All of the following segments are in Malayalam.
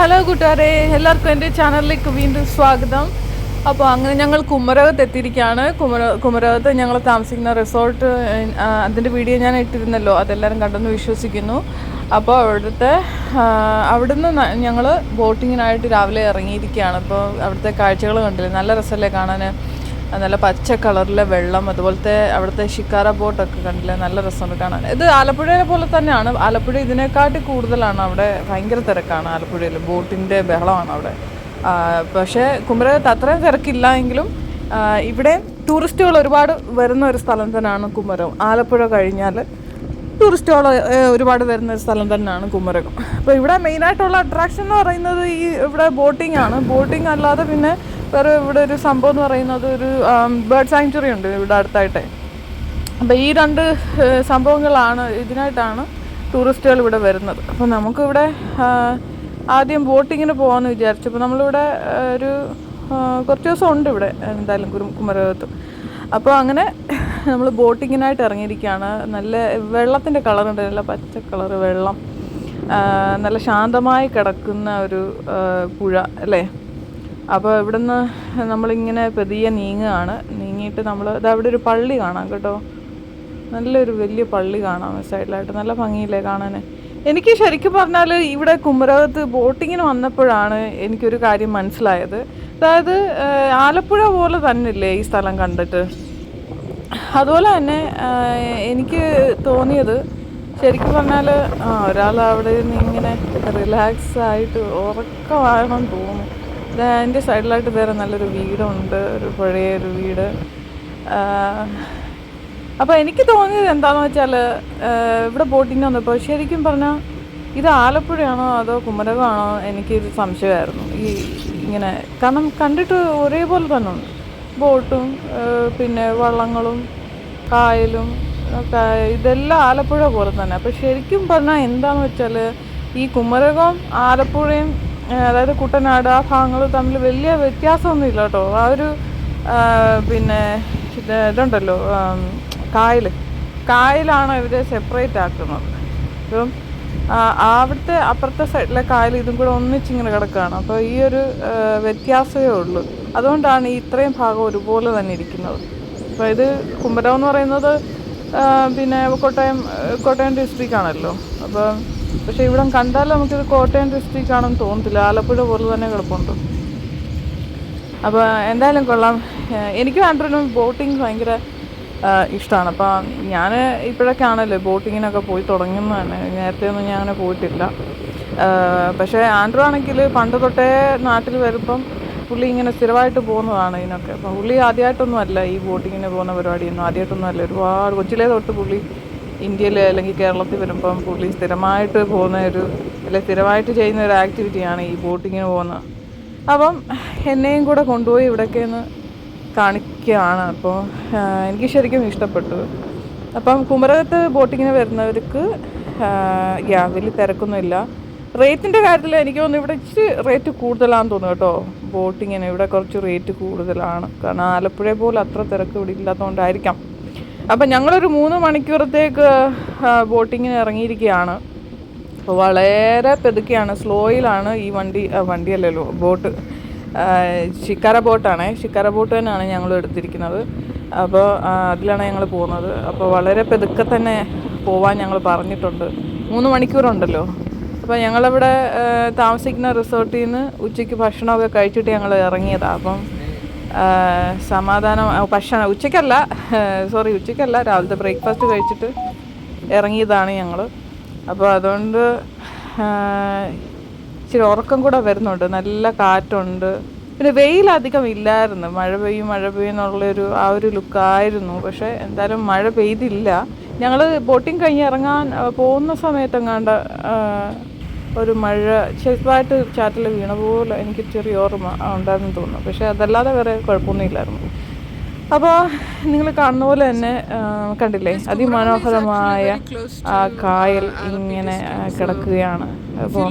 ഹലോ കൂട്ടുകാരെ, എല്ലാവർക്കും എൻ്റെ ചാനലിലേക്ക് വീണ്ടും സ്വാഗതം. അപ്പോൾ അങ്ങനെ ഞങ്ങൾ കുമരകത്ത് എത്തിയിരിക്കുകയാണ്. കുമരകത്ത് ഞങ്ങൾ താമസിക്കുന്ന റിസോർട്ട്, അതിൻ്റെ വീഡിയോ ഞാൻ ഇട്ടിരുന്നല്ലോ, അതെല്ലാവരും കണ്ടെന്ന് വിശ്വസിക്കുന്നു. അപ്പോൾ അവിടുന്ന് ഞങ്ങൾ ബോട്ടിങ്ങിനായിട്ട് രാവിലെ ഇറങ്ങിയിരിക്കുകയാണ്. അപ്പോൾ അവിടുത്തെ കാഴ്ചകൾ കണ്ടില്ലേ, നല്ല രസമല്ലേ കാണാൻ. നല്ല പച്ച കളറിലെ വെള്ളം, അതുപോലത്തെ അവിടുത്തെ ഷിക്കാര ബോട്ടൊക്കെ കണ്ടില്ലേ, നല്ല രസമുണ്ട് കാണാൻ. ഇത് ആലപ്പുഴയെ പോലെ തന്നെയാണ്. ആലപ്പുഴ ഇതിനെക്കാട്ടി കൂടുതലാണ്, അവിടെ ഭയങ്കര തിരക്കാണ്. ആലപ്പുഴയിൽ ബോട്ടിൻ്റെ ബഹളമാണ് അവിടെ. പക്ഷേ കുമരകത്ത് അത്രയും തിരക്കില്ല എങ്കിലും ഇവിടെ ടൂറിസ്റ്റുകൾ ഒരുപാട് വരുന്ന ഒരു സ്ഥലം തന്നെയാണ് കുമരകം. ആലപ്പുഴ കഴിഞ്ഞാൽ ടൂറിസ്റ്റുകൾ ഒരുപാട് വരുന്ന ഒരു സ്ഥലം തന്നെയാണ് കുമരകം. അപ്പോൾ ഇവിടെ മെയിനായിട്ടുള്ള അട്രാക്ഷൻ എന്ന് പറയുന്നത് ഇവിടെ ബോട്ടിംഗ് ആണ്. ബോട്ടിംഗ് അല്ലാതെ പിന്നെ വേറെ ഇവിടെ ഒരു സംഭവം എന്ന് പറയുന്നത് ഒരു ബേർഡ് സാങ്ച്വറി ഉണ്ട് ഇവിടെ അടുത്തായിട്ട്. അപ്പോൾ ഈ രണ്ട് സംഭവങ്ങളാണ്, ഇതിനായിട്ടാണ് ടൂറിസ്റ്റുകൾ ഇവിടെ വരുന്നത്. അപ്പോൾ നമുക്കിവിടെ ആദ്യം ബോട്ടിങ്ങിന് പോകാമെന്ന് വിചാരിച്ചു. അപ്പോൾ നമ്മളിവിടെ ഒരു കുറച്ച് ദിവസം ഉണ്ട് ഇവിടെ എന്തായാലും കുമരകത്ത്. അപ്പോൾ അങ്ങനെ നമ്മൾ ബോട്ടിങ്ങിനായിട്ട് ഇറങ്ങിയിരിക്കുകയാണ്. നല്ല വെള്ളത്തിൻ്റെ കളറുണ്ട്, നല്ല പച്ച കളറ് വെള്ളം, നല്ല ശാന്തമായി കിടക്കുന്ന ഒരു പുഴ അല്ലേ. അപ്പോൾ ഇവിടുന്ന് നമ്മളിങ്ങനെ പതിയെ നീങ്ങുകയാണ്. നീങ്ങിയിട്ട് നമ്മൾ അവിടെ ഒരു പള്ളി കാണാം കേട്ടോ, നല്ലൊരു വലിയ പള്ളി കാണാം സൈഡിലായിട്ട്, നല്ല ഭംഗിയില്ലേ കാണാൻ. എനിക്ക് ശരിക്കും പറഞ്ഞാൽ ഇവിടെ കുമരകത്ത് ബോട്ടിങ്ങിന് വന്നപ്പോഴാണ് എനിക്കൊരു കാര്യം മനസ്സിലായത്. അതായത് ആലപ്പുഴ പോലെ തന്നെയില്ലേ ഈ സ്ഥലം കണ്ടിട്ട്. അതുപോലെ തന്നെ എനിക്ക് തോന്നിയത് ശരിക്കും പറഞ്ഞാൽ ഒരാൾ അവിടെ നിന്ന് ഇങ്ങനെ റിലാക്സ് ആയിട്ട് ഉറക്കമാകണമെന്ന് തോന്നുന്നു. എൻ്റെ സൈഡിലായിട്ട് വേറെ നല്ലൊരു വീടുണ്ട്, ഒരു പഴയൊരു വീട്. അപ്പോൾ എനിക്ക് തോന്നിയത് എന്താണെന്ന് വെച്ചാൽ ഇവിടെ ബോട്ടിങ്ങിന് വന്നപ്പോൾ ശരിക്കും പറഞ്ഞാൽ ഇത് ആലപ്പുഴയാണോ അതോ കുമരകമാണോ എനിക്കൊരു സംശയമായിരുന്നു. ഇങ്ങനെ കാരണം കണ്ടിട്ട് ഒരേപോലെ തന്നെ ഉണ്ട്, ബോട്ടും പിന്നെ വള്ളങ്ങളും കായലും ഒക്കെ, ഇതെല്ലാം ആലപ്പുഴ പോലെ തന്നെ. അപ്പോൾ ശരിക്കും പറഞ്ഞാൽ എന്താണെന്ന് വെച്ചാൽ ഈ കുമരകവും ആലപ്പുഴയും അതായത് കുട്ടനാട് ആ ഭാഗങ്ങൾ തമ്മിൽ വലിയ വ്യത്യാസമൊന്നുമില്ല കേട്ടോ. ആ ഒരു പിന്നെ ഇതുണ്ടല്ലോ കായലാണ് ഇവരെ സെപ്പറേറ്റ് ആക്കുന്നത്. ഇപ്പം അവിടുത്തെ അപ്പുറത്തെ സൈഡിലെ കായൽ ഇതും കൂടെ ഒന്നിച്ചിങ്ങനെ കിടക്കുകയാണ്. അപ്പോൾ ഈ ഒരു വ്യത്യാസമേ ഉള്ളൂ. അതുകൊണ്ടാണ് ഈ ഇത്രയും ഭാഗം ഒരുപോലെ തന്നെ ഇരിക്കുന്നത്. അപ്പോൾ ഇത് കുമരകം എന്ന് പറയുന്നത് പിന്നെ കോട്ടയം ഡിസ്ട്രിക്റ്റ് ആണല്ലോ. അപ്പോൾ പക്ഷേ ഇവിടെ കണ്ടാൽ നമുക്കിത് കോട്ടയം ഡിസ്ട്രിക്റ്റ് ആണെന്ന് തോന്നത്തില്ല, ആലപ്പുഴ പോലെ തന്നെ കിടപ്പുണ്ട്. അപ്പോൾ എന്തായാലും കൊള്ളാം. എനിക്കും ആൻഡ്രൂനും ബോട്ടിങ് ഭയങ്കര ഇഷ്ടമാണ്. അപ്പോൾ ഞാൻ ഇപ്പോഴൊക്കെ ആണല്ലോ ബോട്ടിങ്ങിനൊക്കെ പോയി തുടങ്ങുന്നതാണ്, നേരത്തെ ഒന്നും ഞാൻ അങ്ങനെ പോയിട്ടില്ല. പക്ഷേ ആൻഡ്രൂ ആണെങ്കിൽ പണ്ട് തൊട്ടേ നാട്ടിൽ വരുമ്പം പുള്ളി ഇങ്ങനെ സ്ഥിരമായിട്ട് പോകുന്നതാണ് ഇതിനൊക്കെ. അപ്പോൾ പുള്ളി ആദ്യമായിട്ടൊന്നും അല്ല ഈ ബോട്ടിങ്ങിന് പോകുന്ന പരിപാടിയൊന്നും ആദ്യമായിട്ടൊന്നും അല്ല. ഒരുപാട് കൊച്ചിലേ തൊട്ട് പുള്ളി ഇന്ത്യയിൽ അല്ലെങ്കിൽ കേരളത്തിൽ വരുമ്പം പുള്ളി സ്ഥിരമായിട്ട് പോകുന്ന സ്ഥിരമായിട്ട് ചെയ്യുന്ന ഒരു ആക്ടിവിറ്റിയാണ് ഈ ബോട്ടിങ്ങിന് പോകുന്നത്. അപ്പം എന്നെയും കൂടെ കൊണ്ടുപോയി ഇവിടെയൊക്കെ ഒന്ന് കാണിക്കുകയാണ്. അപ്പോൾ എനിക്ക് ശരിക്കും ഇഷ്ടപ്പെട്ടു. അപ്പം കുമരകത്ത് ബോട്ടിങ്ങിന് വരുന്നവർക്ക് വലിയ തിരക്കൊന്നുമില്ല. റേറ്റിൻ്റെ കാര്യത്തിൽ എനിക്ക് തോന്നുന്നു ഇവിടെ ഇച്ചിരി റേറ്റ് കൂടുതലാണെന്ന് തോന്നുന്നു കേട്ടോ. ബോട്ടിങ്ങിന് ഇവിടെ കുറച്ച് റേറ്റ് കൂടുതലാണ്, കാരണം ആലപ്പുഴ പോലെ അത്ര തിരക്ക് ഇവിടെ ഇല്ലാത്തതുകൊണ്ടായിരിക്കാം. അപ്പം ഞങ്ങളൊരു 3 മണിക്കൂറത്തേക്ക് ബോട്ടിങ്ങിന് ഇറങ്ങിയിരിക്കുകയാണ്. അപ്പോൾ വളരെ പെതുക്കെയാണ്, സ്ലോയിലാണ് ഈ വണ്ടിയല്ലല്ലോ ബോട്ട്, ഷിക്കാര ബോട്ടാണേ. ഷിക്കാര ബോട്ട് തന്നെയാണ് ഞങ്ങൾ എടുത്തിരിക്കുന്നത്. അപ്പോൾ അതിലാണ് ഞങ്ങൾ പോകുന്നത്. അപ്പോൾ വളരെ പെതുക്കെ തന്നെ പോവാൻ ഞങ്ങൾ പറഞ്ഞിട്ടുണ്ട്. 3 മണിക്കൂറുണ്ടല്ലോ. അപ്പോൾ ഞങ്ങളിവിടെ താമസിക്കുന്ന റിസോർട്ടിൽ നിന്ന് ഉച്ചയ്ക്ക് ഭക്ഷണമൊക്കെ കഴിച്ചിട്ട് ഞങ്ങൾ ഇറങ്ങിയതാണ്. അപ്പം ഉച്ചയ്ക്കല്ല രാവിലത്തെ ബ്രേക്ക്ഫാസ്റ്റ് കഴിച്ചിട്ട് ഇറങ്ങിയതാണ് ഞങ്ങൾ. അപ്പോൾ അതുകൊണ്ട് ഇച്ചിരി ഉറക്കം കൂടെ വരുന്നുണ്ട്, നല്ല കാറ്റുണ്ട്. പിന്നെ വെയിലധികം ഇല്ലായിരുന്നു, മഴ പെയ്യും എന്നുള്ളൊരു ആ ഒരു ലുക്കായിരുന്നു. പക്ഷേ എന്തായാലും മഴ പെയ്തില്ല. ഞങ്ങൾ ബോട്ടിങ് കഴിഞ്ഞ് ഇറങ്ങാൻ പോകുന്ന സമയത്തെങ്ങാണ്ട് ഒരു മഴ ചെറുതായിട്ട് ചാറ്റിൽ വീണ പോലെ എനിക്ക് ചെറിയ ഓർമ്മ ഉണ്ടായിരുന്നു തോന്നുന്നു. പക്ഷേ അതല്ലാതെ വേറെ കുഴപ്പമൊന്നുമില്ലായിരുന്നു. അപ്പോൾ നിങ്ങൾ കാണുന്ന പോലെ തന്നെ കണ്ടില്ലേ, അതിമനോഹരമായ ആ കായൽ ഇങ്ങനെ കിടക്കുകയാണ്. അപ്പോൾ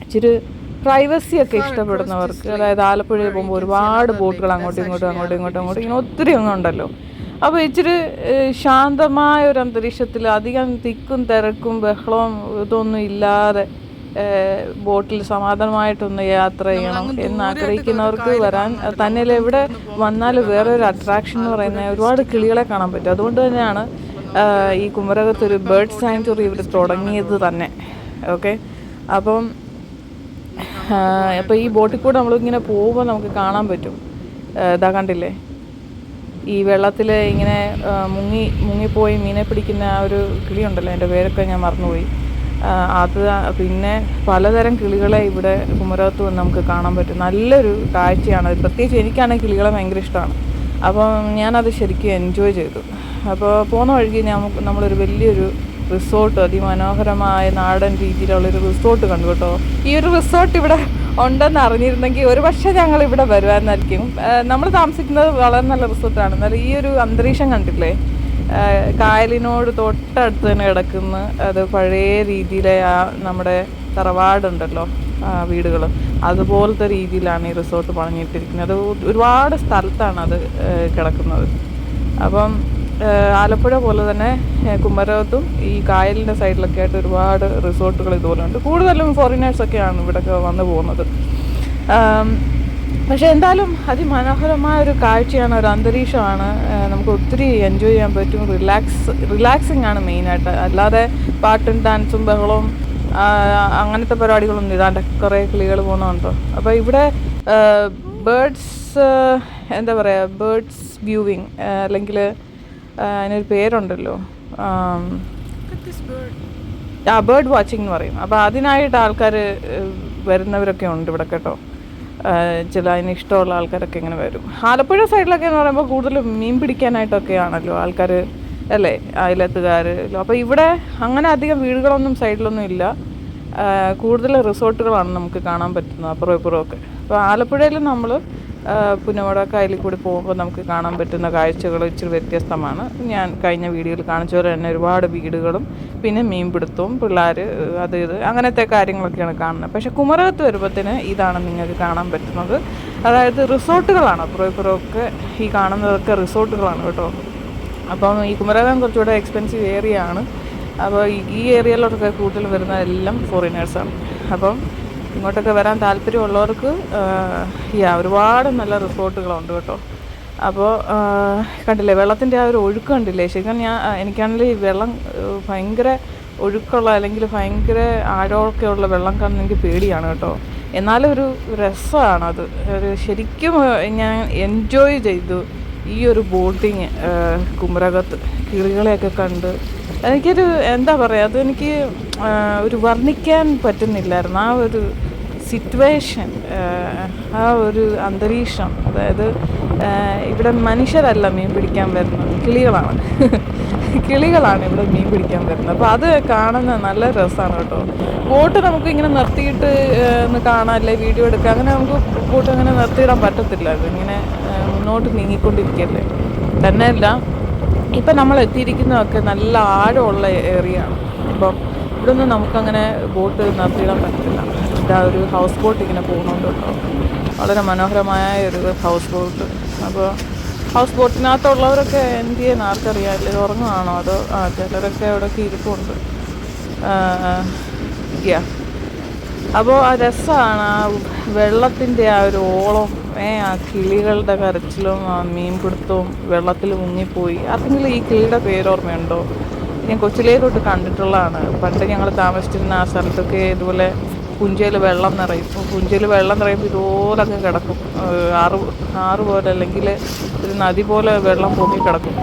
ഇച്ചിരി പ്രൈവസി ഒക്കെ ഇഷ്ടപ്പെടുന്നവർക്ക്, അതായത് ആലപ്പുഴയിൽ പോകുമ്പോൾ ഒരുപാട് ബോട്ടുകൾ അങ്ങോട്ടും ഇങ്ങോട്ടും ഇങ്ങനെ ഒത്തിരി ഒന്നും ഉണ്ടല്ലോ. അപ്പോൾ ഇച്ചിരി ശാന്തമായ ഒരു അന്തരീക്ഷത്തിൽ അധികം തിക്കും തിരക്കും ബഹളവും ഇതൊന്നും ഇല്ലാതെ ബോട്ടിൽ സമാധാനമായിട്ടൊന്ന് യാത്ര ചെയ്യണം എന്ന് ആഗ്രഹിക്കുന്നവർക്ക് വരാൻ തന്നെ ഇവിടെ വന്നാൽ വേറെ ഒരു അട്രാക്ഷൻ എന്ന് പറയുന്നത് ഒരുപാട് കിളികളെ കാണാൻ പറ്റും. അതുകൊണ്ട് തന്നെയാണ് ഈ കുമരകത്തൊരു ബേർഡ് സാങ്ച്വറി ഇവിടെ തുടങ്ങിയത് തന്നെ. ഓക്കെ, അപ്പോൾ ഈ ബോട്ടിൽ കൂടെ നമ്മളിങ്ങനെ പോകുമ്പോൾ നമുക്ക് കാണാൻ പറ്റും. ഇതാ കണ്ടില്ലേ, ഈ വെള്ളത്തിൽ ഇങ്ങനെ മുങ്ങിപ്പോയി മീനെ പിടിക്കുന്ന ആ ഒരു കിളിയുണ്ടല്ലോ, എൻ്റെ പേരൊക്കെ ഞാൻ മറന്നുപോയി. അത് പിന്നെ പലതരം കിളികളെ ഇവിടെ കുമരകത്ത് വന്ന് നമുക്ക് കാണാൻ പറ്റും. നല്ലൊരു കാഴ്ചയാണ്. പ്രത്യേകിച്ച് എനിക്കാണെങ്കിൽ കിളികളെ ഭയങ്കര ഇഷ്ടമാണ്. അപ്പം ഞാനത് ശരിക്കും എൻജോയ് ചെയ്തു. അപ്പോൾ പോകുന്ന വഴിക്ക് നമ്മളൊരു വലിയൊരു റിസോർട്ട്, അതിമനോഹരമായ നാടൻ രീതിയിലുള്ളൊരു റിസോർട്ട് കണ്ടു കേട്ടോ. ഈ ഒരു റിസോർട്ട് ഇവിടെ ഉണ്ടെന്ന് അറിഞ്ഞിരുന്നെങ്കിൽ ഒരു പക്ഷേ ഞങ്ങൾ ഇവിടെ വരുമായിരുന്നായിരിക്കും. നമ്മൾ താമസിക്കുന്നത് വളരെ നല്ല റിസോർട്ടാണ്. എന്നാൽ ഈ ഒരു അന്തരീക്ഷം കണ്ടില്ലേ, കായലിനോട് തൊട്ടടുത്ത് തന്നെ കിടക്കുന്ന അത് പഴയ രീതിയിലെ നമ്മുടെ തറവാടുണ്ടല്ലോ വീടുകൾ, അതുപോലത്തെ രീതിയിലാണ് ഈ റിസോർട്ട് പണിഞ്ഞിട്ടിരിക്കുന്നത്. ഒരുപാട് സ്ഥലത്താണ് അത് കിടക്കുന്നത്. അപ്പം ആലപ്പുഴ പോലെ തന്നെ കുമരകത്തും ഈ കായലിൻ്റെ സൈഡിലൊക്കെ ആയിട്ട് ഒരുപാട് റിസോർട്ടുകൾ ഇതുപോലെ ഉണ്ട്. കൂടുതലും ഫോറിനേഴ്സൊക്കെയാണ് ഇവിടെയൊക്കെ വന്നു പോകുന്നത്. പക്ഷേ എന്തായാലും അതിമനോഹരമായ ഒരു കാഴ്ചയാണ്, ഒരു അന്തരീക്ഷമാണ്. നമുക്ക് ഒത്തിരി എൻജോയ് ചെയ്യാൻ പറ്റും. റിലാക്സിങ് ആണ് മെയിനായിട്ട്. അല്ലാതെ പാട്ടും ഡാൻസും ബഹളവും അങ്ങനത്തെ പരിപാടികളൊന്നും ഇതാണ്ട് കുറേ കിളികൾ പോകുന്നുണ്ടോ. അപ്പോൾ ഇവിടെ ബേർഡ്സ് എന്താ പറയുക, ബേർഡ്സ് വ്യൂവിങ് അല്ലെങ്കിൽ അതിനൊരു പേരുണ്ടല്ലോ, ബേർഡ് വാച്ചിങ് എന്ന് പറയും. അപ്പോൾ അതിനായിട്ട് ആൾക്കാർ വരുന്നവരൊക്കെ ഉണ്ട് ഇവിടെ കേട്ടോ. ചില അതിന് ഇഷ്ടമുള്ള ആൾക്കാരൊക്കെ ഇങ്ങനെ വരും. ആലപ്പുഴ സൈഡിലൊക്കെ എന്ന് പറയുമ്പോൾ കൂടുതലും മീൻ പിടിക്കാനായിട്ടൊക്കെ ആണല്ലോ ആൾക്കാർ, അല്ലേ, അയലത്തുകാർ. അപ്പോൾ ഇവിടെ അങ്ങനെ അധികം വീടുകളൊന്നും സൈഡിലൊന്നും ഇല്ല. കൂടുതൽ റിസോർട്ടുകളാണ് നമുക്ക് കാണാൻ പറ്റുന്നത് അപ്പുറം ഇപ്പുറമൊക്കെ. അപ്പോൾ ആലപ്പുഴയിൽ നമ്മൾ പുന്നമട കായലിൽ കൂടി പോകുമ്പോൾ നമുക്ക് കാണാൻ പറ്റുന്ന കാഴ്ചകൾ ഇച്ചിരി വ്യത്യസ്തമാണ്. ഞാൻ കഴിഞ്ഞ വീഡിയോയിൽ കാണിച്ച പോലെ തന്നെ ഒരുപാട് വീടുകളും പിന്നെ മീൻപിടുത്തവും പിള്ളേർ അത് ഇത് അങ്ങനത്തെ കാര്യങ്ങളൊക്കെയാണ് കാണുന്നത്. പക്ഷേ കുമരകത്ത് വരുമ്പോഴത്തേന് ഇതാണ് നിങ്ങൾക്ക് കാണാൻ പറ്റുന്നത്. അതായത് റിസോർട്ടുകളാണ് അപ്പുറം ഇപ്പുറമൊക്കെ. ഈ കാണുന്നതൊക്കെ റിസോർട്ടുകളാണ് കേട്ടോ. അപ്പം ഈ കുമരകം കുറച്ചുകൂടെ എക്സ്പെൻസീവ് ഏരിയ ആണ്. അപ്പോൾ ഈ ഏരിയയിലോട്ടൊക്കെ കൂടുതൽ വരുന്നതെല്ലാം ഫോറിനേഴ്സാണ്. അപ്പം ഇങ്ങോട്ടൊക്കെ വരാൻ താല്പര്യമുള്ളവർക്ക് ഒരുപാട് നല്ല റിസോർട്ടുകളുണ്ട് കേട്ടോ. അപ്പോൾ കണ്ടില്ലേ വെള്ളത്തിൻ്റെ ആ ഒരു ഒഴുക്ക് കണ്ടില്ലേ. ശരിക്കും എനിക്കാണെങ്കിൽ ഈ വെള്ളം ഭയങ്കര ഒഴുക്കുള്ള അല്ലെങ്കിൽ ഭയങ്കര ആഴമൊക്കെ ഉള്ള വെള്ളം കാണുന്ന എനിക്ക് പേടിയാണ് കേട്ടോ. എന്നാലും ഒരു രസമാണത്. ശരിക്കും ഞാൻ എൻജോയ് ചെയ്തു ഈ ഒരു ബോട്ടിങ് കുമരകത്ത്. കിളികളെയൊക്കെ കണ്ട് എനിക്കൊരു എന്താ പറയുക, അതെനിക്ക് ഒരു വർണ്ണിക്കാൻ പറ്റുന്നില്ലായിരുന്നു ആ ഒരു സിറ്റുവേഷൻ, ആ ഒരു അന്തരീക്ഷം. അതായത് ഇവിടെ മനുഷ്യരല്ല മീൻ പിടിക്കാൻ വരുന്നത്, കിളികളാണ് ഇവിടെ മീൻ പിടിക്കാൻ വരുന്നത്. അപ്പോൾ അത് കാണുന്ന നല്ല രസമാണ് കേട്ടോ. ബോട്ട് നമുക്ക് ഇങ്ങനെ നിർത്തിയിട്ട് ഒന്ന് കാണാം, അല്ലെ വീഡിയോ എടുക്കാം. അങ്ങനെ നമുക്ക് ബോട്ട് അങ്ങനെ നിർത്തിയിടാൻ പറ്റത്തില്ല. അതിങ്ങനെ മുന്നോട്ട് നീങ്ങിക്കൊണ്ടിരിക്കുകയല്ലേ. തന്നെയല്ല ഇപ്പം നമ്മൾ എത്തിയിരിക്കുന്നതൊക്കെ നല്ല ആഴമുള്ള ഏരിയ ആണ്. അപ്പം ഇവിടെ ഒന്നും നമുക്കങ്ങനെ ബോട്ട് നിർത്തിയിടാൻ പറ്റില്ല. ഇതാ ഒരു ഹൗസ് ബോട്ട് ഇങ്ങനെ പോകുന്നുണ്ട് കേട്ടോ. വളരെ മനോഹരമായ ഒരു ഹൗസ് ബോട്ട്. അപ്പോൾ ഹൗസ് ബോട്ടിനകത്തുള്ളവരൊക്കെ എന്ത് ചെയ്യുന്ന ആർക്കറിയാം. ഇത് ഉറങ്ങുകയാണോ അതോ ചിലരൊക്കെ അവിടെയൊക്കെ ഇരിപ്പുണ്ട്. അപ്പോൾ ആ രസമാണ് ആ വെള്ളത്തിൻ്റെ ആ ഒരു ഓളം, ആ കിളികളുടെ കരച്ചിലും ആ മീൻപിടുത്തവും വെള്ളത്തിൽ മുങ്ങിപ്പോയി. ആർക്കെങ്കിലും ഈ കിളിയുടെ പേരോർമ്മയുണ്ടോ? ഞാൻ കൊച്ചിലേ തൊട്ട് കണ്ടിട്ടുള്ളതാണ്. പണ്ട് ഞങ്ങൾ താമസിച്ചിരുന്ന ആ സ്ഥലത്തൊക്കെ ഇതുപോലെ പുഞ്ചയിൽ വെള്ളം നിറയും. പുഞ്ചയിൽ വെള്ളം നിറയുമ്പോൾ ഇതുപോലൊക്കെ കിടക്കും. ആറ് പോലെ അല്ലെങ്കിൽ ഒരു നദി പോലെ വെള്ളം പൊങ്ങി കിടക്കും.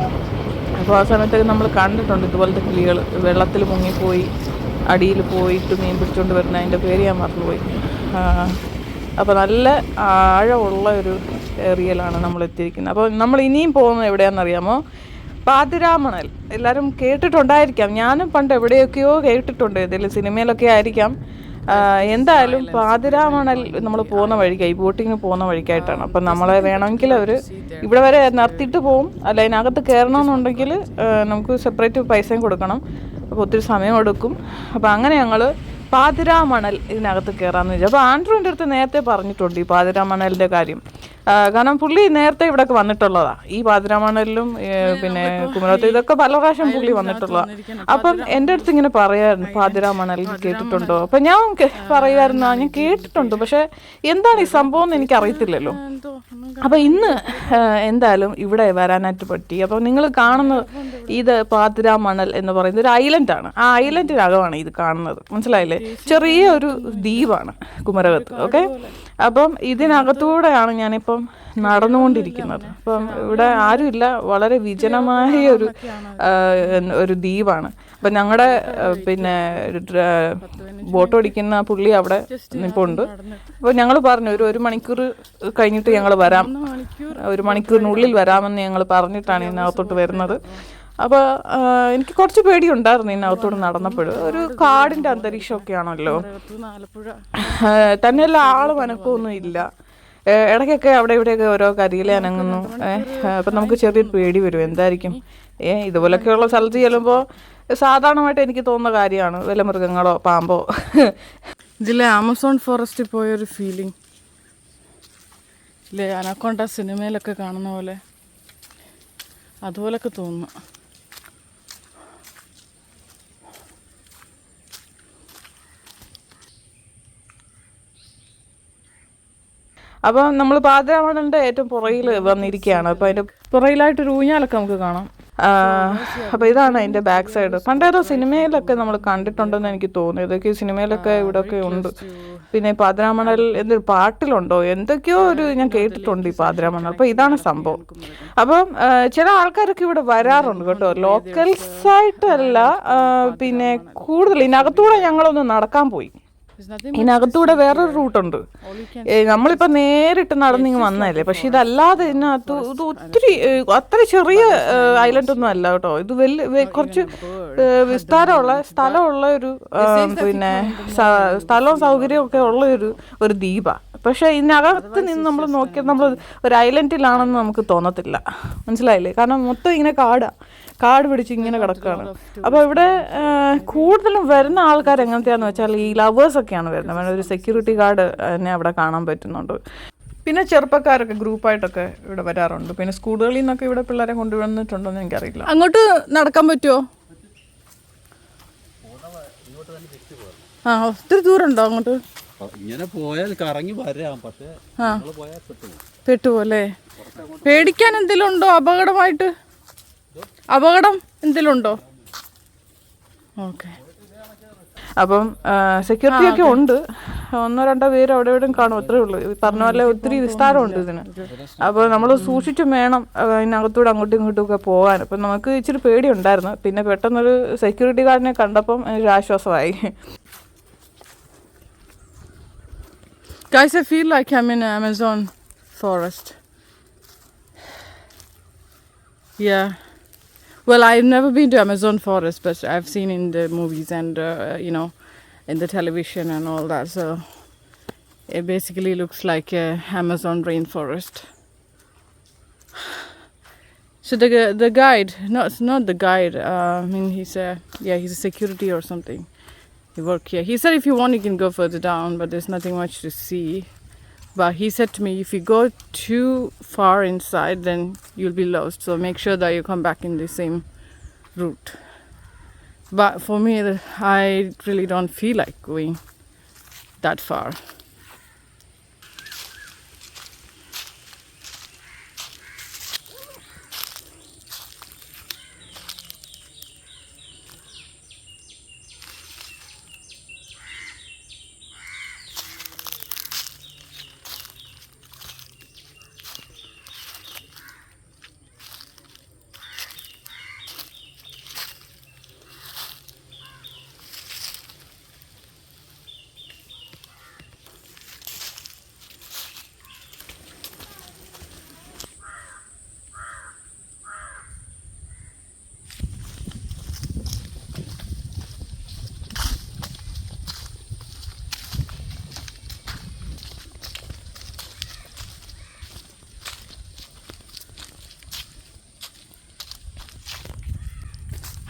അപ്പോൾ ആ സമയത്തൊക്കെ നമ്മൾ കണ്ടിട്ടുണ്ട് ഇതുപോലത്തെ കിളികൾ വെള്ളത്തിൽ മുങ്ങിപ്പോയി അടിയിൽ പോയിട്ട് മീൻ പിടിച്ചുകൊണ്ട് വരുന്ന. അതിൻ്റെ പേര് ഞാൻ മറന്നുപോയി. അപ്പോൾ നല്ല ആഴമുള്ള ഒരു ഏരിയയിലാണ് നമ്മൾ എത്തിയിരിക്കുന്നത്. അപ്പോൾ നമ്മൾ ഇനിയും പോകുന്നത് എവിടെയാണെന്നറിയാമോ? പാതിരാമണൽ. എല്ലാവരും കേട്ടിട്ടുണ്ടായിരിക്കാം. ഞാനും പണ്ട് എവിടെയൊക്കെയോ കേട്ടിട്ടുണ്ട്, ഏതെങ്കിലും സിനിമയിലൊക്കെ ആയിരിക്കാം. എന്തായാലും പാതിരാമണൽ നമ്മൾ പോകുന്ന വഴിക്കായി, ബോട്ടിങ്ങിന് പോകുന്ന വഴിക്കായിട്ടാണ്. അപ്പം നമ്മളെ വേണമെങ്കിൽ അവർ ഇവിടെ വരെ നിർത്തിയിട്ട് പോകും. അല്ല അതിനകത്ത് കയറണമെന്നുണ്ടെങ്കിൽ നമുക്ക് സെപ്പറേറ്റ് പൈസയും കൊടുക്കണം. അപ്പോൾ ഒത്തിരി സമയമെടുക്കും. അപ്പോൾ അങ്ങനെ ഞങ്ങൾ പാതിരാമണൽ ഇതിനകത്ത് കയറാമെന്ന് വിചാരിച്ചു. അപ്പോൾ ആൻഡ്രൂവിൻ്റെ അടുത്ത് നേരത്തെ പറഞ്ഞിട്ടുണ്ട് ഈ പാതിരാമണലിൻ്റെ കാര്യം. കാരണം പുള്ളി നേരത്തെ ഇവിടെയൊക്കെ വന്നിട്ടുള്ളതാണ്, ഈ പാതിരാമണലിലും പിന്നെ കുമരകത്ത് ഇതൊക്കെ പല പ്രാവശ്യം പുള്ളി വന്നിട്ടുള്ളതാണ്. അപ്പം എൻ്റെ അടുത്ത് ഇങ്ങനെ പറയായിരുന്നു പാതിരാമണൽ കേട്ടിട്ടുണ്ടോ, അപ്പം ഞാൻ പറയുമായിരുന്നു ഞാൻ കേട്ടിട്ടുണ്ട്, പക്ഷെ എന്താണ് ഈ സംഭവം എന്ന് എനിക്ക് അറിയത്തില്ലല്ലോ. അപ്പം ഇന്ന് എന്തായാലും ഇവിടെ വരാനായിട്ട് പറ്റി. അപ്പം നിങ്ങൾ കാണുന്നത് ഇത് പാതിരാമണൽ എന്ന് പറയുന്നത് ഒരു ഐലൻഡാണ്. ആ ഐലൻഡിനകമാണ് ഇത് കാണുന്നത്, മനസ്സിലായില്ലേ? ചെറിയ ഒരു ദ്വീപാണ് കുമരകത്ത്. ഓക്കെ, അപ്പം ഇതിനകത്തൂടെയാണ് ഞാനിപ്പം നടന്നുകൊണ്ടിരിക്കുന്നത്. അപ്പം ഇവിടെ ആരുമില്ല, വളരെ വിജനമായ ഒരു ദ്വീപാണ്. അപ്പം ഞങ്ങളുടെ പിന്നെ ബോട്ട് ഓടിക്കുന്ന പുള്ളി അവിടെ നിൽപ്പുണ്ട്. അപ്പോൾ ഞങ്ങൾ പറഞ്ഞു ഒരു മണിക്കൂർ കഴിഞ്ഞിട്ട് ഞങ്ങൾ വരാം, 1 മണിക്കൂറിനുള്ളിൽ വരാമെന്ന് ഞങ്ങൾ പറഞ്ഞിട്ടാണ് ഇതിനകത്തോട്ട് വരുന്നത്. അപ്പോൾ എനിക്ക് കുറച്ച് പേടിയുണ്ടായിരുന്നു ഇതിനകത്തോട് നടന്നപ്പോൾ. ഒരു കാടിൻ്റെ അന്തരീക്ഷമൊക്കെ ആണല്ലോ, തന്നെയല്ല ആളും അനക്കമൊന്നും ഇല്ല. ഇടയ്ക്കൊക്കെ അവിടെ ഇവിടെയൊക്കെ ഓരോ കരിയില അനങ്ങുന്നു. അപ്പം നമുക്ക് ചെറിയൊരു പേടി വരും, എന്തായിരിക്കും ഇതുപോലൊക്കെയുള്ള സ്ഥലത്ത് ചെല്ലുമ്പോൾ സാധാരണമായിട്ട് എനിക്ക് തോന്നുന്ന കാര്യമാണ് വല്ല മൃഗങ്ങളോ പാമ്പോ. ഇതിലെ ആമസോൺ ഫോറസ്റ്റിൽ പോയൊരു ഫീലിംഗ് ഇല്ലേ, അനക്കൊണ്ട സിനിമയിലൊക്കെ കാണുന്ന പോലെ അതുപോലൊക്കെ തോന്നുന്നു. അപ്പം നമ്മൾ പാതിരാമണലിൻ്റെ ഏറ്റവും പുറയിൽ വന്നിരിക്കുകയാണ്. അപ്പോൾ അതിൻ്റെ പുറയിലായിട്ടൊരു ഊഞ്ഞാലൊക്കെ നമുക്ക് കാണാം. അപ്പോൾ ഇതാണ് അതിൻ്റെ ബാക്ക് സൈഡ്. പണ്ടേതോ സിനിമയിലൊക്കെ നമ്മൾ കണ്ടിട്ടുണ്ടെന്ന് എനിക്ക് തോന്നുന്നു. ഇതൊക്കെ സിനിമയിലൊക്കെ ഇവിടെയൊക്കെ ഉണ്ട്. പിന്നെ പാതിരാമണൽ എന്തൊരു പാട്ടിലുണ്ടോ എന്തൊക്കെയോ ഞാൻ കേട്ടിട്ടുണ്ട് ഈ പാതിരാമണൽ. അപ്പോൾ ഇതാണ് സംഭവം. അപ്പം ചില ആൾക്കാരൊക്കെ ഇവിടെ വരാറുണ്ട് കേട്ടോ, ലോക്കൽസായിട്ടല്ല. പിന്നെ കൂടുതൽ ഇതിനകത്തൂടെ ഞങ്ങളൊന്ന് നടക്കാൻ പോയി. ഇതിനകത്തൂടെ വേറൊരു റൂട്ടുണ്ട്. നമ്മളിപ്പോൾ നേരിട്ട് നടന്നിങ്ങ് വന്നതല്ലേ, പക്ഷെ ഇതല്ലാതെ ഇതിനകത്ത് ഇത് ഒത്തിരി അത്ര ചെറിയ ഐലൻഡൊന്നും അല്ല കേട്ടോ. ഇത് കുറച്ച് വിസ്താരമുള്ള സ്ഥലമുള്ള ഒരു പിന്നെ സ്ഥലവും സൗകര്യവും ഒക്കെ ഉള്ള ഒരു ദ്വീപാണ്. പക്ഷെ ഇതിനകത്ത് നിന്ന് നമ്മൾ നോക്കിയാൽ നമ്മൾ ഒരു ഐലൻഡിലാണെന്ന് നമുക്ക് തോന്നത്തില്ല, മനസ്സിലായില്ലേ? കാരണം മൊത്തം ഇങ്ങനെ കാട് പിടിച്ച് ഇങ്ങനെ കിടക്കുകയാണ്. അപ്പോൾ ഇവിടെ കൂടുതലും വരുന്ന ആൾക്കാർ എങ്ങനത്തെയാണെന്ന് വെച്ചാൽ ഈ ലവേഴ്സൊക്കെയാണ് വരുന്നത്. ഒരു സെക്യൂരിറ്റി ഗാർഡ് തന്നെ അവിടെ കാണാൻ പറ്റുന്നുണ്ട്. പിന്നെ ചെറുപ്പക്കാരൊക്കെ ഗ്രൂപ്പായിട്ടൊക്കെ ഇവിടെ വരാറുണ്ട്. പിന്നെ സ്കൂളുകളിൽ നിന്നൊക്കെ ഇവിടെ പിള്ളേരെ കൊണ്ടുവന്നിട്ടുണ്ടോയെന്ന് എനിക്കറിയില്ല. അങ്ങോട്ട് നടക്കാൻ പറ്റുമോ? ഒത്തിരി ദൂരമുണ്ടോ അങ്ങോട്ട്? ഇങ്ങനെ പോയാൽ കറങ്ങി വരാം, പക്ഷേ പെട്ടുപോലെ. പേടിക്കാൻ എന്തെങ്കിലും ഉണ്ടോ? അപകടം എന്തെങ്കിലും ഉണ്ടോ? ഓക്കെ. അപ്പം സെക്യൂരിറ്റി ഒക്കെ ഉണ്ട്. 1-2 പേര് അവിടെ എവിടെയും കാണും, അത്രേ ഉള്ളൂ. പറഞ്ഞ പോലെ ഒത്തിരി വിസ്താരമുണ്ട് ഇതിന്. അപ്പോൾ നമ്മൾ സൂക്ഷിച്ചും വേണം ഇതിനകത്തൂടെ അങ്ങോട്ടും ഇങ്ങോട്ടും ഒക്കെ പോകാൻ. അപ്പം നമുക്ക് ഇച്ചിരി പേടിയുണ്ടായിരുന്നു. പിന്നെ പെട്ടെന്നൊരു സെക്യൂരിറ്റി ഗാർഡിനെ കണ്ടപ്പം ഒരു ആശ്വാസമായി. Guys, I feel like I'm in Amazon forest. Yeah. Well, I've never been to Amazon forest, but I've seen in the movies and, in the television and all that. So it basically looks like a Amazon rainforest. So the guide, no, it's not the guide. He's a security or something. He works here. He said if you want you can go further down, but there's nothing much to see. But he said to me, if you go too far inside, then you'll be lost. So make sure that you come back in the same route. But for me, I really don't feel like going that far.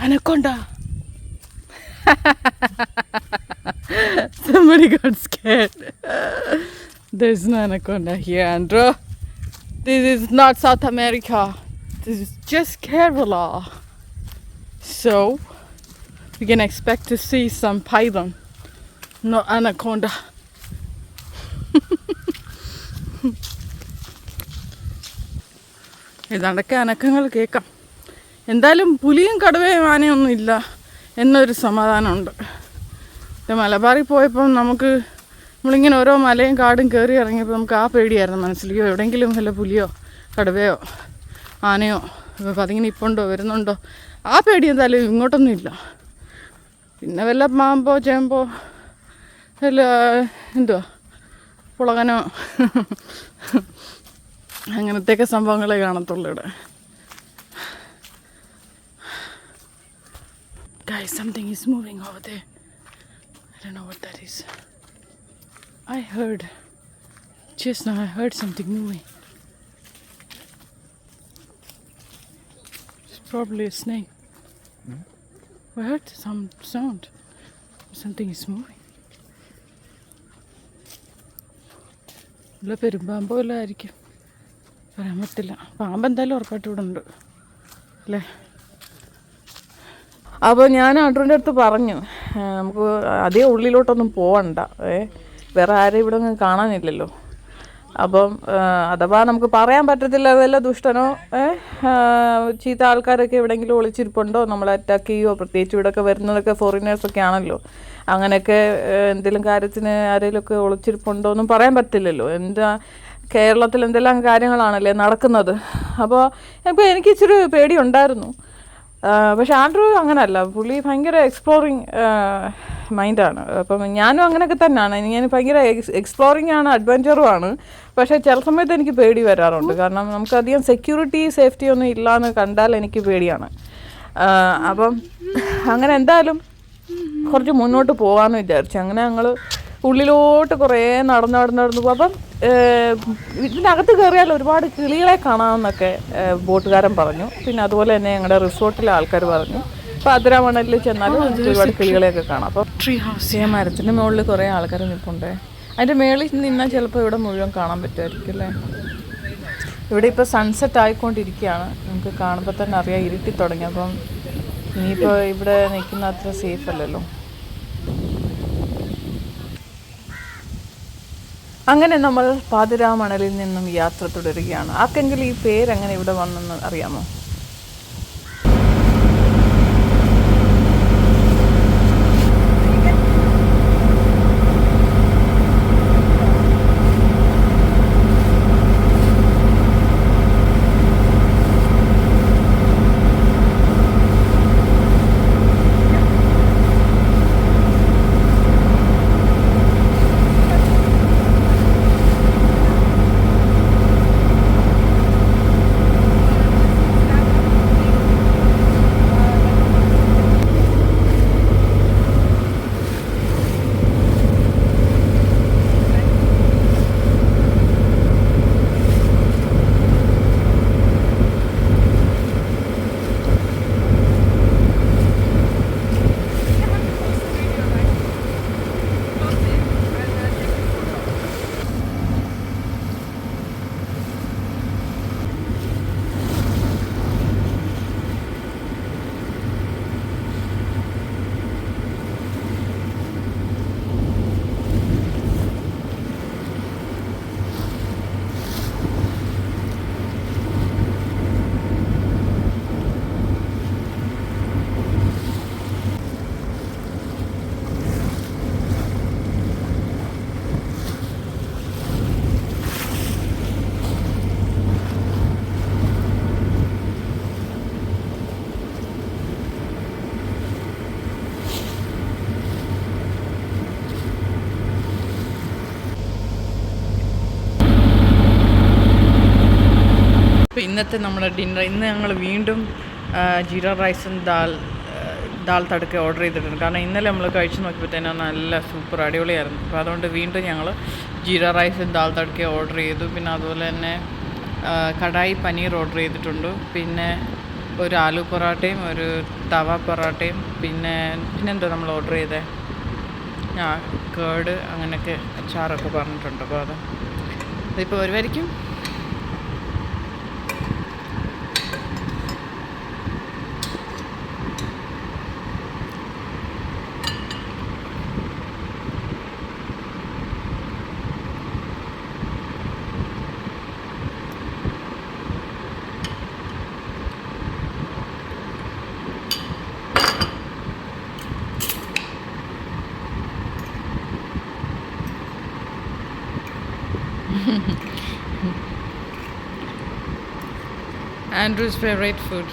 Anaconda. Somebody got scared. There's no anaconda here, Andrew. This is not South America. This is just Kerala. So we can expect to see some python, not anaconda. ഇതാണ്ടൊക്കെ അനക്കങ്ങൾ കേൾക്കാം. എന്തായാലും പുലിയും കടുവയും ആനയൊന്നും ഇല്ല എന്നൊരു സമാധാനമുണ്ട്. മലബാറിൽ പോയപ്പം നമ്മളിങ്ങനെ ഓരോ മലയും കാടും കയറി ഇറങ്ങിയപ്പോൾ നമുക്ക് ആ പേടിയായിരുന്നു മനസ്സിലേക്കോ എവിടെയെങ്കിലും വല്ല പുലിയോ കടുവയോ ആനയോ അതിങ്ങനെ ഇപ്പോണ്ടോ വരുന്നുണ്ടോ ആ പേടി എന്തായാലും ഇങ്ങോട്ടൊന്നും ഇല്ല. പിന്നെ വല്ല പാമ്പോ ചേമ്പോ വല്ല എന്തുവാ പുളകനോ അങ്ങനത്തെയൊക്കെ സംഭവങ്ങളെ കാണത്തുള്ളൂ ഇവിടെ. Guys, something is moving over there. I don't know what that is. Just now I heard something moving. It's probably a snake. I heard some sound. Something is moving. ഉള്ള പെരുമ്പാമ്പോ എല്ലാം ആയിരിക്കും, പറയാൻ പറ്റില്ല. പാമ്പ് എന്തായാലും ഉറപ്പായിട്ട് ഇവിടെ ഉണ്ട് അല്ലേ. അപ്പോൾ ഞാൻ ആൻഡ്രൂൻ്റെ അടുത്ത് പറഞ്ഞു നമുക്ക് അതേ ഉള്ളിലോട്ടൊന്നും പോവണ്ട, വേറെ ആരെയും ഇവിടെ ഒന്നും കാണാനില്ലല്ലോ. അപ്പം അഥവാ നമുക്ക് പറയാൻ പറ്റത്തില്ല വല്ല ദുഷ്ടനോ ചീത്ത ആൾക്കാരൊക്കെ എവിടെയെങ്കിലും ഒളിച്ചിരിപ്പുണ്ടോ, നമ്മളെ അറ്റാക്ക് ചെയ്യുമോ. പ്രത്യേകിച്ച് ഇവിടെയൊക്കെ വരുന്നതൊക്കെ ഫോറിനേഴ്സൊക്കെ ആണല്ലോ. അങ്ങനെയൊക്കെ എന്തെങ്കിലും കാര്യത്തിന് ആരെങ്കിലുമൊക്കെ ഒളിച്ചിരിപ്പുണ്ടോ എന്നും പറയാൻ പറ്റില്ലല്ലോ. കേരളത്തിൽ എന്തെല്ലാം കാര്യങ്ങളാണല്ലേ നടക്കുന്നത്. അപ്പോൾ എനിക്ക് ഇച്ചിരി പേടിയുണ്ടായിരുന്നു. പക്ഷെ ആൻഡ്രൂ അങ്ങനെയല്ല, പുള്ളി ഭയങ്കര എക്സ്പ്ലോറിങ് മൈൻഡാണ്. അപ്പം ഞാനും അങ്ങനെയൊക്കെ തന്നെയാണ്. ഞാൻ ഭയങ്കര എക്സ്പ്ലോറിങ് ആണ്, അഡ്വഞ്ചറും ആണ്. പക്ഷേ ചില സമയത്ത് എനിക്ക് പേടി വരാറുണ്ട്. കാരണം നമുക്കധികം സെക്യൂരിറ്റി സേഫ്റ്റി ഒന്നും ഇല്ലയെന്ന് കണ്ടാൽ എനിക്ക് പേടിയാണ്. അപ്പം അങ്ങനെ എന്തായാലും കുറച്ച് മുന്നോട്ട് പോകാമെന്ന് വിചാരിച്ചു. അങ്ങനെ ഞങ്ങൾ ഉള്ളിലോട്ട് കുറേ നടന്നു പോകും. അപ്പം ഇതിനകത്ത് കയറിയാൽ ഒരുപാട് കിളികളെ കാണാമെന്നൊക്കെ ബോട്ടുകാരൻ പറഞ്ഞു. പിന്നെ അതുപോലെ തന്നെ ഞങ്ങളുടെ റിസോർട്ടിലെ ആൾക്കാർ പറഞ്ഞു. അപ്പോൾ അതിരാമണലിൽ ചെന്നാലും ഒരുപാട് കിളികളെയൊക്കെ കാണാം. അപ്പോൾ ട്രീ ഹൗസ് മരത്തിൻ്റെ മുകളിൽ കുറേ ആൾക്കാർ നിൽപ്പുണ്ട്. അതിൻ്റെ മുകളിൽ നിന്നാൽ ചിലപ്പോൾ ഇവിടെ മുഴുവൻ കാണാൻ പറ്റുമായിരിക്കും അല്ലേ. ഇവിടെ ഇപ്പോൾ സൺസെറ്റ് ആയിക്കൊണ്ടിരിക്കുകയാണ്. നമുക്ക് കാണുമ്പോൾ തന്നെ അറിയാം ഇരുട്ടി തുടങ്ങി. അപ്പം ഇനിയിപ്പോൾ ഇവിടെ നിൽക്കുന്ന അത്ര സേഫ് അല്ലല്ലോ. അങ്ങനെ നമ്മൾ പാതിരാമണലിൽ നിന്നും യാത്ര തുടരുകയാണ്. ആർക്കെങ്കിലും ഈ പേരെങ്ങനെ ഇവിടെ വന്നെന്ന് അറിയാമോ? ഇന്നത്തെ നമ്മുടെ ഡിന്നർ, ഇന്ന് ഞങ്ങൾ വീണ്ടും ജീര റൈസും ദാൽ തടുക്ക ഓർഡർ ചെയ്തിട്ടുണ്ട്. കാരണം ഇന്നലെ നമ്മൾ കഴിച്ച് നോക്കിയപ്പോഴത്തേനും നല്ല സൂപ്പർ അടിപൊളിയായിരുന്നു. അപ്പോൾ അതുകൊണ്ട് വീണ്ടും ഞങ്ങൾ ജീര റൈസും ദാൽ തടുക്ക ഓർഡർ ചെയ്തു. പിന്നെ അതുപോലെ തന്നെ കടായി പനീർ ഓർഡർ ചെയ്തിട്ടുണ്ട്. പിന്നെ ഒരു ആലു പൊറോട്ടയും ഒരു തവ പൊറോട്ടയും പിന്നെന്തോ നമ്മൾ ഓർഡർ ചെയ്തേ കേട് അങ്ങനെയൊക്കെ അച്ചാറൊക്കെ പറഞ്ഞിട്ടുണ്ട്. അപ്പോൾ അതിപ്പോൾ ഒരു വരിക്കും Andrew's favorite food.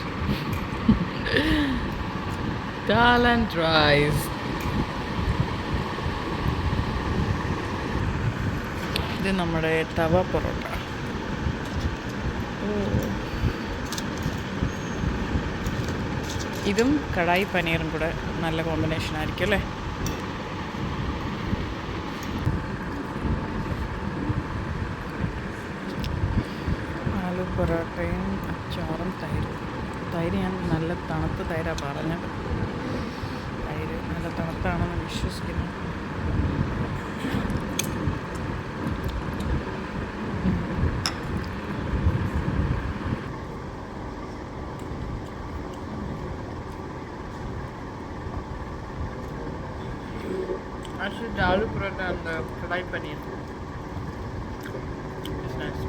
Dal and rice. ഇത് നമ്മുടെ തവ പൊറോട്ട. ഇതും കടായി പനീറും കൂടെ നല്ല കോമ്പിനേഷൻ ആയിരിക്കും അല്ലേ. ആലു പൊറോട്ടയും അച്ചാറും തൈര് ഞാൻ നല്ല തണുത്ത തൈരാണ് പറഞ്ഞത്. തൈര് നല്ല തണുത്താണെന്ന് വിശ്വസിക്കുന്നു. Actually, the aloo paratha and the kadai paneer. It's nice.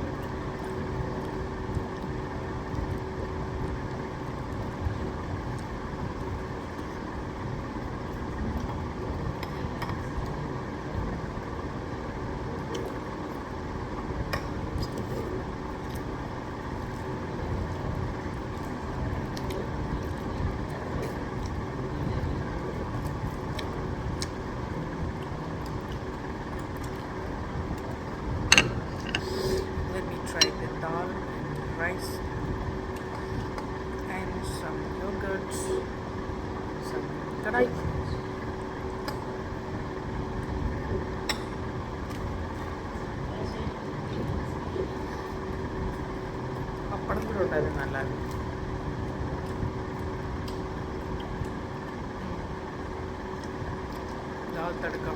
Try the dal and rice and some yogurt, some kadai. പപ്പടം കൂടെ ഉണ്ടായിരുന്നു നല്ല. ദാൽ തടുക്ക.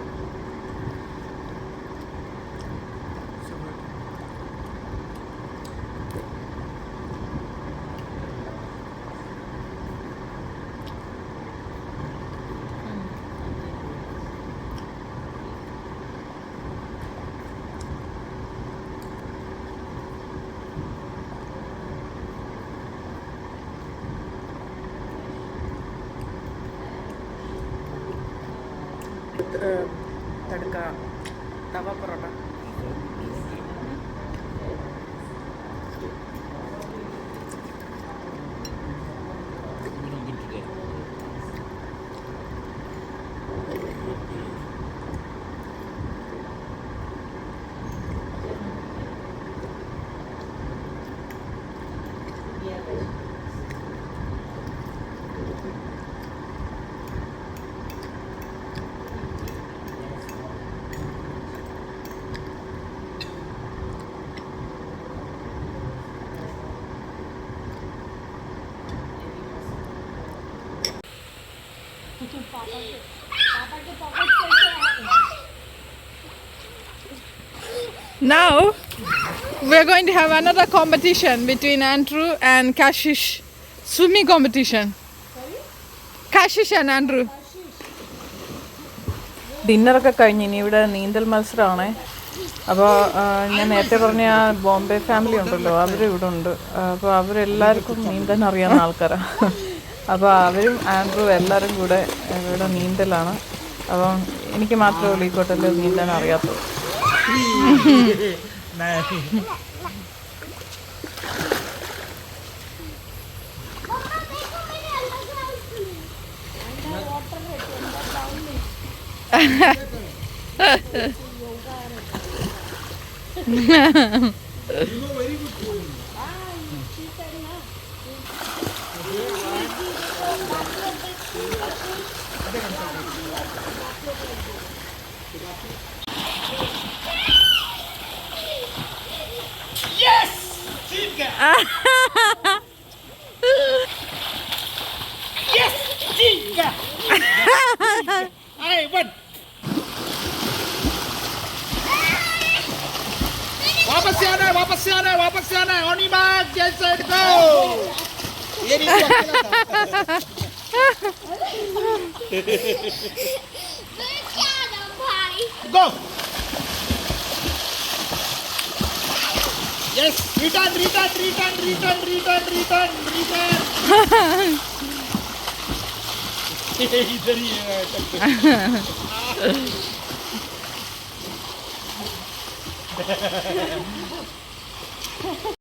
തടുക്ക തവ parotta. Now we're going to have another competition between Andrew and Kashish. Swimming competition. Kashish and Andrew. ഡിന്നറൊക്കെ കഴിഞ്ഞ് ഇനി ഇവിടെ നീന്തൽ മത്സരമാണ്. അപ്പോൾ ഞാൻ നേരത്തെ പറഞ്ഞ ആ ബോംബെ ഫാമിലി ഉണ്ടല്ലോ, അവർ ഇവിടെ ഉണ്ട്. അപ്പോൾ അവരെല്ലാവർക്കും നീന്താൻ അറിയാവുന്ന ആൾക്കാരാണ്. അപ്പോൾ അവരും ആൻഡ്രു എല്ലാവരും കൂടെ ഇവിടെ നീന്തലാണ്. അപ്പം എനിക്ക് മാത്രമേ ഉള്ളൂ ഈ കോട്ടലിൽ നീന്താൻ അറിയാത്തത്. Yes! Chica! Yes! Chica! I won! वापस से आना है, Oni mark, get set go! ये नहीं गो! Yes, return. इधर ही है.